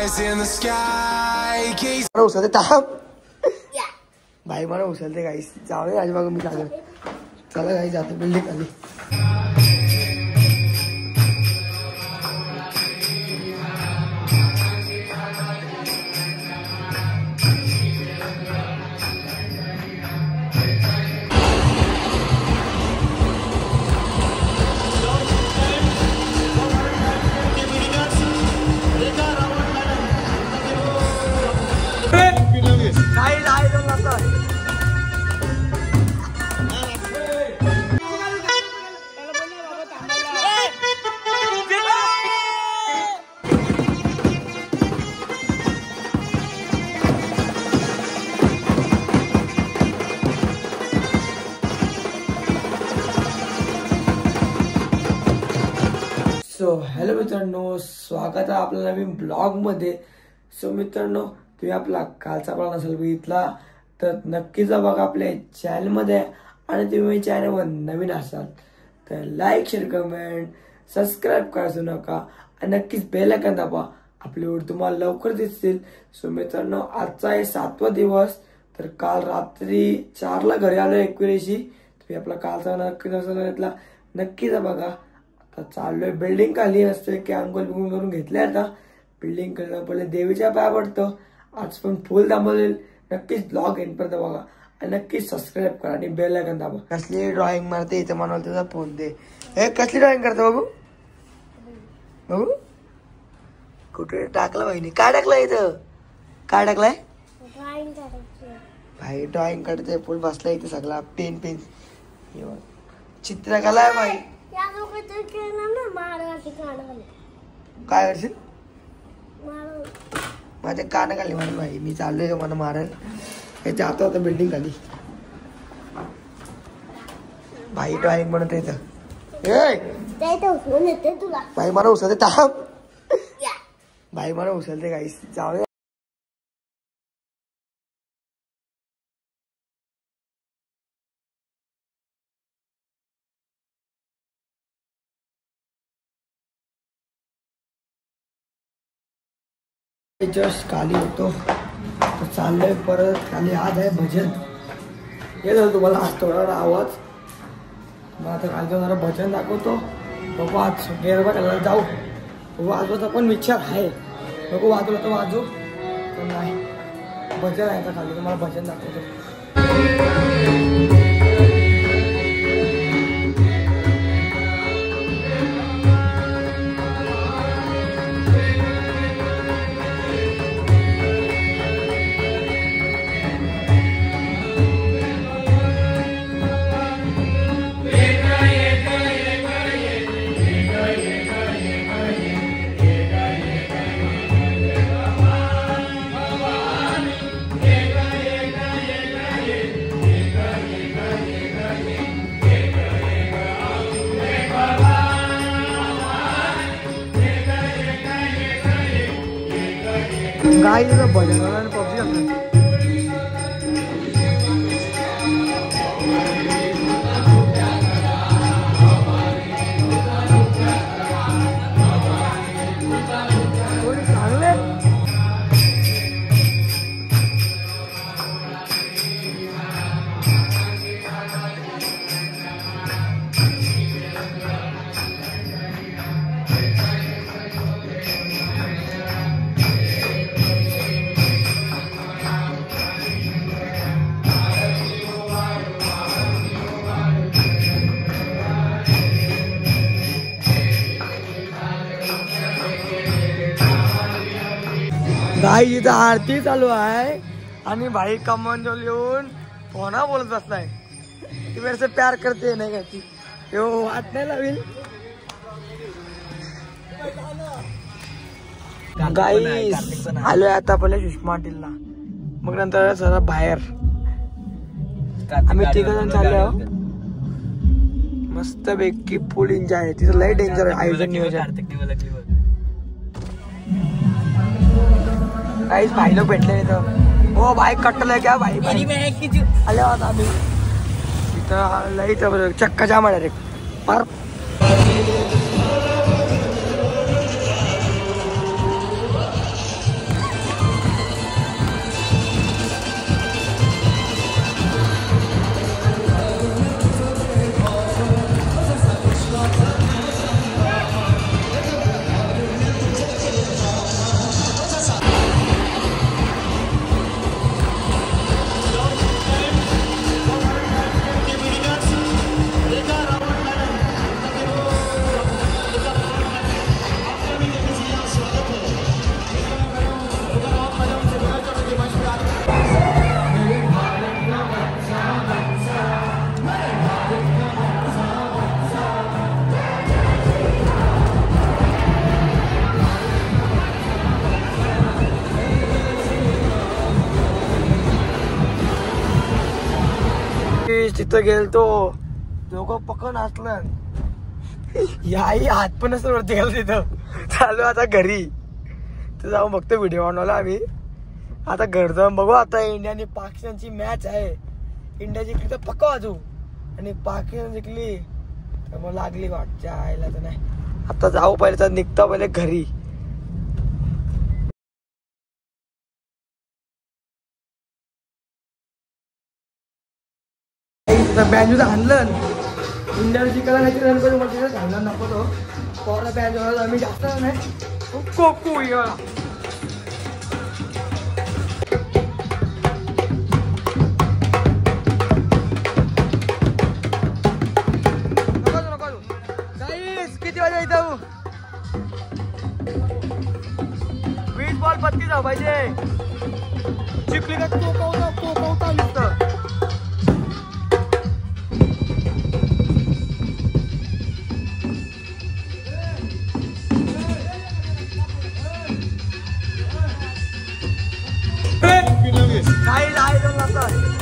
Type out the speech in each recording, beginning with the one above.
मला उचलते ताप भाई, मला उचलते गाईस. जाऊ दे आज बघा मी लागेल. चला गाईस जातो बिल्डिंग खाली. सो हॅलो मित्रांनो, स्वागत आहे आपल्या नवीन ब्लॉग मध्ये. सो मित्रांनो, तुम्ही आपला कालचा ब्लॉग नसेल बघितला तर नक्कीच बघा आपल्या चॅनल मध्ये. आणि तुम्ही चॅनलवर नवीन असाल तर लाईक, शेअर, कमेंट, सबस्क्राईब करायचं नका आणि नक्कीच बेल आयकॉन दाबा. आपले व्हिडिओ तुम्हाला लवकर दिसतील. सो मित्रांनो, आजचा आहे 7वा दिवस. तर काल रात्री 4ला घरी आलो एकविरेशी. तुम्ही आपला कालचा नक्कीच नसेल घेतला नक्कीच बघा. आता चाललोय बिल्डिंग खाली. असतोय की अंघोळ बिंगोळ करून घेतले. आता बिल्डिंग करणं पहिले देवीच्या पाया पडतो. आज पण फुल दामवलेल. नक्कीच ब्लॉग एंडपर्यंत बघा आणि नक्कीच सबस्क्राईब करा आणि बेल आयकॉन दाबा. कसली ड्रॉइंग मारते इथं मला तुझा फोन दे. हे कसली ड्रॉइंग करतो बघू बघू. कुठे टाकलं बहिणी? काय टाकलं इथं? काय टाकलंय? भाई ड्रॉइंग काढते. फुल बसला इथे सगळा पेन पेन चित्रकला आहे भाई. काय करशील? माझे कान खाली म्हणून भाई मी चाललोय मला मारायला. जातो आता बिल्डिंग खाली. भाई ड्रॉइंग बनवते इथं. भाई मला उचलते ताप भाई, मला उचलते गाईस. जाऊ दे. जस्ट खाली होतो तर चाललोय परत खाली. आज आहे भजन. हे झालं तुम्हाला आज थोडा आवाज. मग आता खाली जरा भजन दाखवतो. बघू आज गेरबा घालायला जाऊ. वाजवायचा पण विचार आहे. बघू वाजवलं तर वाजू तर नाही. भजन आहे आता खाली. तुम्हाला भजन दाखवतो. गाई भजन पब्जी भाई इथं आरती चालू आहे आणि भाई कमन जो लिहून फोना बोलत बसलाय. ती मेरे से प्यार करते नाही का ती वाट नाही लावेल. गाईस आलोय आता पहिले सुषमा हॉटेलला. मग नंतर जरा बाहेर आम्ही 3 जण चाललो. मस्त पैकी फुल एन्जॉय आहे. तिथं लय डेंजर आहे आयोजन नियोजन. गाइस भाई लोग भेटले इथं. हो भाई कटलंय क्या भाई आले आता आम्ही इथं. लई चक्का जाम आहे डायरेक्ट पार. गाईस तिथं गेलतो दोघं पकड नाचलं याही हात पण असं वरती गेलो तिथं चालू आता घरी तर जाऊ बघतो व्हिडिओ बनवला आम्ही आता घर जाऊन बघू आता इंडिया आणि पाकिस्तानची मॅच आहे इंडिया जिंकली तर पक्का वाजू आणि पाकिस्तान जिंकली तर मग लागली वाट जायला तर नाही आता जाऊ पहिले तर निघता पहिले घरी बँजू आणलं इंडिया जिंकायला नाही गणपती मध्ये घालणार नको तो कोणा बँज आम्ही जास्त नाही कोकू किती वाजा इथं 20 बॉल 32 जाऊ पाहिजे चिपली का कोकवता नुसतं काही आहे दोन लागतात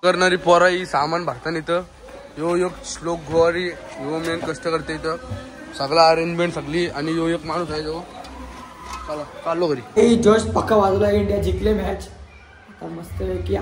करणारी पोरा ही सामान भरताना इथं यो एक श्लोक गोवारी यो मेन कष्ट करते इथं सगळा अरेंजमेंट सगळी आणि यो एक माणूस आहे जो चला चाललो घरी जोश पक्का वाजवला इंडिया जिंकले मॅच आता मस्त की